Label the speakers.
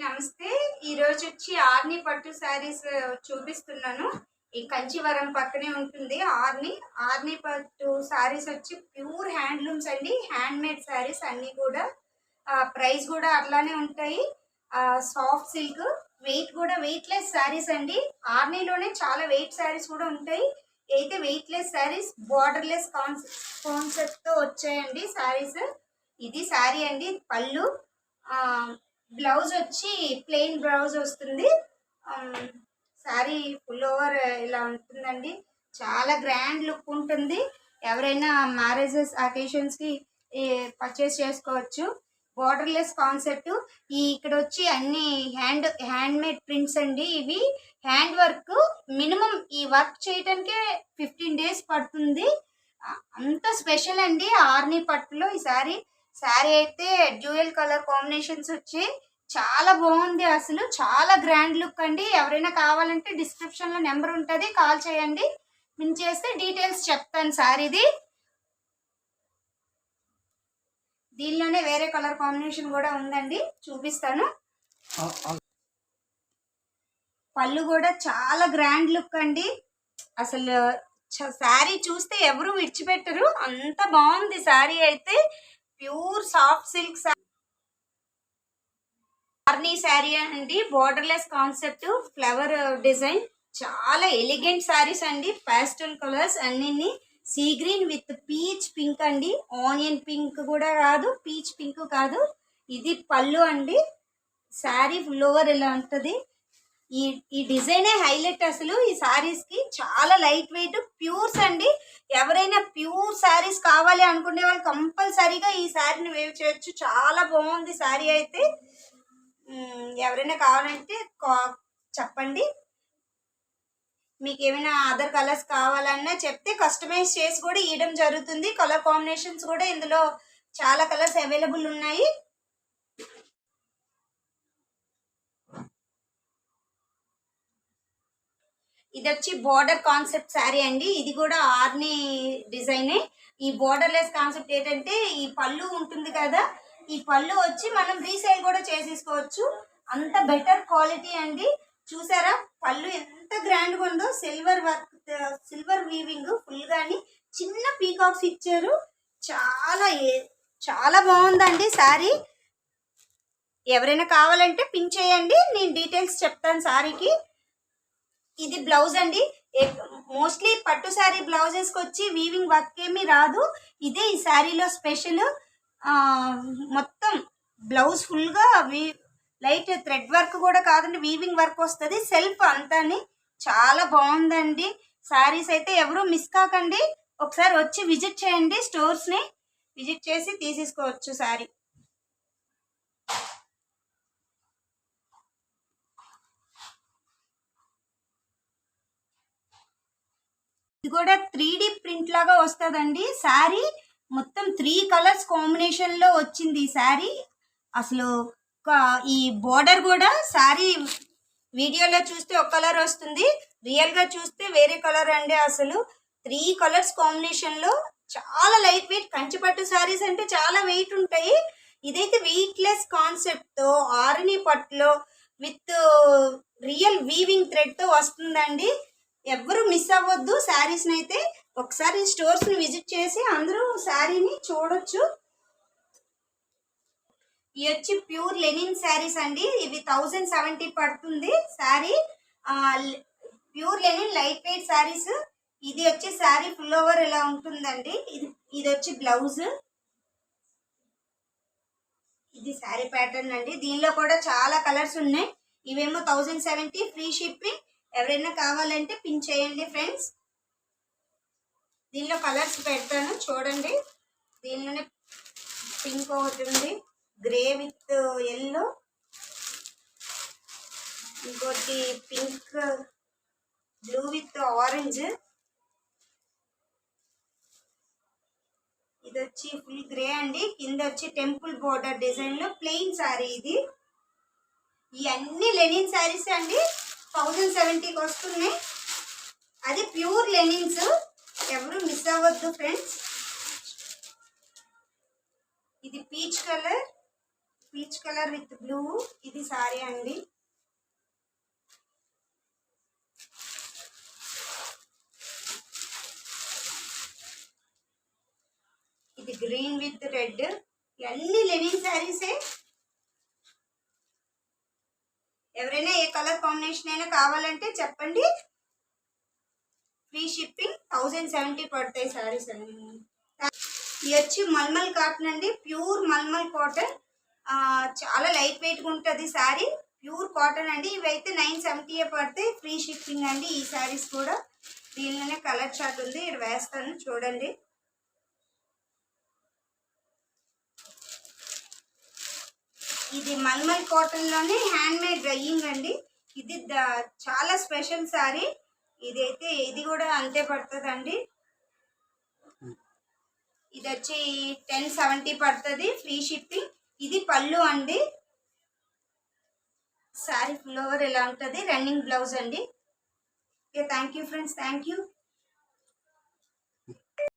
Speaker 1: నమస్తే. ఈ రోజు వచ్చి ఆర్ని పట్టు శారీస్ చూపిస్తున్నాను. ఈ కంచివరం పక్కనే ఉంటుంది ఆర్ని పట్టు శారీస్ వచ్చి ప్యూర్ హ్యాండ్లూమ్స్ అండి. హ్యాండ్ మేడ్ శారీస్ అన్నీ కూడా ప్రైస్ కూడా అట్లానే ఉంటాయి. సాఫ్ట్ సిల్క్, వెయిట్ కూడా వెయిట్లెస్ శారీస్ అండి. ఆర్నీలోనే చాలా వెయిట్ శారీస్ కూడా ఉంటాయి. అయితే వెయిట్లెస్ శారీస్ బార్డర్లెస్ కాన్సెప్ట్తో వచ్చాయండి శారీస్. ఇది శారీ అండి. పళ్ళు, బ్లౌజ్ వచ్చి ప్లెయిన్ బ్లౌజ్ వస్తుంది. శారీ ఫుల్ ఓవర్ ఇలా ఉంటుందండి. చాలా గ్రాండ్ లుక్ ఉంటుంది. ఎవరైనా మ్యారేజెస్ అకేషన్స్కి పర్చేస్ చేసుకోవచ్చు. Borderless concept. ఇక్కడ వచ్చి అన్ని హ్యాండ్ మేడ్ ప్రింట్స్ అండి. ఇవి హ్యాండ్ వర్క్. మినిమం ఈ వర్క్ చేయడానికే 15 days పడుతుంది. అంత స్పెషల్ అండి ఆర్ని పట్టులో ఈ శారీ అయితే డ్యూయల్ కలర్ కాంబినేషన్స్ వచ్చి చాలా బాగుంది. అసలు చాలా గ్రాండ్ లుక్ అండి. ఎవరైనా కావాలంటే డిస్క్రిప్షన్లో నెంబర్ ఉంటుంది, కాల్ చేయండి. నేను చేస్తే డీటెయిల్స్ చెప్తాను. శారీది దీనిలోనే వేరే కలర్ కాంబినేషన్ కూడా ఉందండి, చూపిస్తాను. పళ్ళు కూడా చాలా గ్రాండ్ లుక్ అండి. అసలు శారీ చూస్తే ఎవరు విడిచిపెట్టరు, అంత బాగుంది శారీ అయితే. ప్యూర్ సాఫ్ట్ సిల్క్ ఆర్నీ శారీ అండి. బార్డర్లెస్ కాన్సెప్ట్, ఫ్లవర్ డిజైన్, చాలా ఎలిగెంట్ శారీస్ అండి. పాస్టల్ కలర్స్ అన్ని. Sea green with peach pink అండి. ఆనియన్ పింక్ కూడా కాదు, పీచ్ పింక్ కాదు. ఇది పళ్ళు అండి. శారీ ఫుల్ ఓవర్ ఇలా ఉంటుంది. ఈ డిజైనే హైలైట్ అసలు ఈ శారీస్కి. చాలా లైట్ వెయిట్ ప్యూర్స్ అండి. ఎవరైనా ప్యూర్ శారీస్ కావాలి అనుకునే వాళ్ళు కంపల్సరీగా ఈ శారీని వేవ్ చేయొచ్చు. చాలా బాగుంది శారీ అయితే. ఎవరైనా కావాలంటే చెప్పండి. మీకు ఏమైనా అదర్ కలర్స్ కావాలన్నా చెప్తే కస్టమైజ్ చేసి కూడా ఇవ్వడం జరుగుతుంది. కలర్ కాంబినేషన్స్ కూడా ఇందులో చాలా కలర్స్ అవైలబుల్ ఉన్నాయి. ఇది వచ్చి బోర్డర్ కాన్సెప్ట్ శారీ అండి. ఇది కూడా ఆర్ని డిజైనే. ఈ బోర్డర్లెస్ కాన్సెప్ట్ ఏంటంటే ఈ పళ్ళు ఉంటుంది కదా, ఈ పళ్ళు వచ్చి మనం రీసేల్ కూడా చేసేసుకోవచ్చు. అంత బెటర్ క్వాలిటీ అండి. చూసారా పళ్ళు ఎంత గ్రాండ్గా ఉందో. సిల్వర్ వీవింగ్ ఫుల్ గాని చిన్న పీకాక్స్ ఇచ్చారు. చాలా చాలా బాగుందండి శారీ. ఎవరైనా కావాలంటే పిన్ చేయండి, నేను డీటెయిల్స్ చెప్తాను శారీకి. ఇది బ్లౌజ్ అండి. మోస్ట్లీ పట్టు శారీ బ్లౌజెస్కి వచ్చి వీవింగ్ వర్క్ ఏమీ రాదు. ఇదే ఈ శారీలో స్పెషల్. మొత్తం బ్లౌజ్ ఫుల్గా లైట్ థ్రెడ్ వర్క్ కూడా కాదండి, వీవింగ్ వర్క్ వస్తుంది. సెల్ఫ్ అంతాని చాలా బాగుందండి. శారీస్ అయితే ఎవరు మిస్ కాకండి. ఒకసారి వచ్చి విజిట్ చేయండి. స్టోర్స్ని విజిట్ చేసి తీసేసుకోవచ్చు శారీ. ఇది కూడా 3D ప్రింట్ లాగా వస్తుందండి శారీ. మొత్తం 3 కలర్స్ కాంబినేషన్లో వచ్చింది ఈ శారీ. అసలు ఈ బోర్డర్ కూడా శారీ వీడియోలో చూస్తే ఒక కలర్ వస్తుంది, రియల్గా చూస్తే వేరే కలర్ అండి. అసలు 3 కలర్స్ కాంబినేషన్లో చాలా లైట్ వెయిట్. కంచిపట్టు శారీస్ అంటే చాలా వెయిట్ ఉంటాయి. ఇదైతే వెయిట్లెస్ కాన్సెప్ట్తో ఆర్ని పట్టులో విత్ రియల్ వీవింగ్ థ్రెడ్తో వస్తుందండి. ఎవరు మిస్ అవ్వద్దు శారీస్ని అయితే. ఒకసారి స్టోర్స్ని విజిట్ చేసి అందరూ శారీని చూడొచ్చు. ఇవి వచ్చి ప్యూర్ లెనిన్ శారీస్ అండి. ఇవి 1070 పడుతుంది sari. Pure linen light weight saris. ఇది వచ్చి శారీ ఫుల్ ఓవర్ ఇలా ఉంటుందండి. ఇది వచ్చి బ్లౌజ్. ఇది శారీ ప్యాటర్న్ అండి. దీనిలో కూడా చాలా కలర్స్ ఉన్నాయి. ఇవేమో 1070, ఫ్రీ షిప్పింగ్. ఎవరైనా కావాలంటే పిన్ చేయండి ఫ్రెండ్స్. దీనిలో కలర్స్ పెడతాను చూడండి. దీనిలోనే పింక్ ఒకటి ఉంది, గ్రే విత్ ఎల్లో, ఇంకోటి పింక్ బ్లూ విత్ ఆరెంజ్. ఇది వచ్చి ఫుల్ గ్రే అండి. కింద వచ్చి టెంపుల్ బోర్డర్ డిజైన్లో ప్లెయిన్ శారీ. ఇవన్నీ లెనిన్ శారీస్ అండి. 1070కి వస్తున్నాయి. అది ప్యూర్ లెనిన్స్. ఎవరు మిస్ అవ్వద్దు ఫ్రెండ్స్. ఇది peach colour, peach colour with blue ఇది సారీ అండి. ఇది గ్రీన్ విత్ రెడ్. ఇవన్నీ లెనిన్ శారీసే. ఎవరైనా ఏ కలర్ కాంబినేషన్ అయినా కావాలంటే చెప్పండి. Free shipping. 1070 పడతాయి శారీస్ అన్ని. ఇది వచ్చి మల్మల్ కాటన్ అండి, ప్యూర్ మల్మల్ కాటన్. చాలా లైట్ వెయిట్గా ఉంటుంది శారీ, ప్యూర్ కాటన్ అండి. ఇవైతే 970 పడతాయి, ఫ్రీ షిప్పింగ్ అండి. ఈ శారీస్ కూడా దీనిలోనే కలర్ చార్ట్ ఉంది, ఇక్కడ వేస్తాను చూడండి. ఇది మల్మల్ కాటన్లోనే హ్యాండ్ మేడ్ డ్రైయింగ్ అండి. ఇది చాలా స్పెషల్ శారీ. ఇదైతే ఇది కూడా అంతే పడుతుందండి. ఇది వచ్చి 1070 పడుతుంది, ఫ్రీ షిప్పింగ్. ఇది పళ్ళు అండి. శారీ ఫ్లవర్ ఇలా ఉంటుంది, రన్నింగ్ బ్లౌజ్ అండి. Okay, thank you friends, thank you.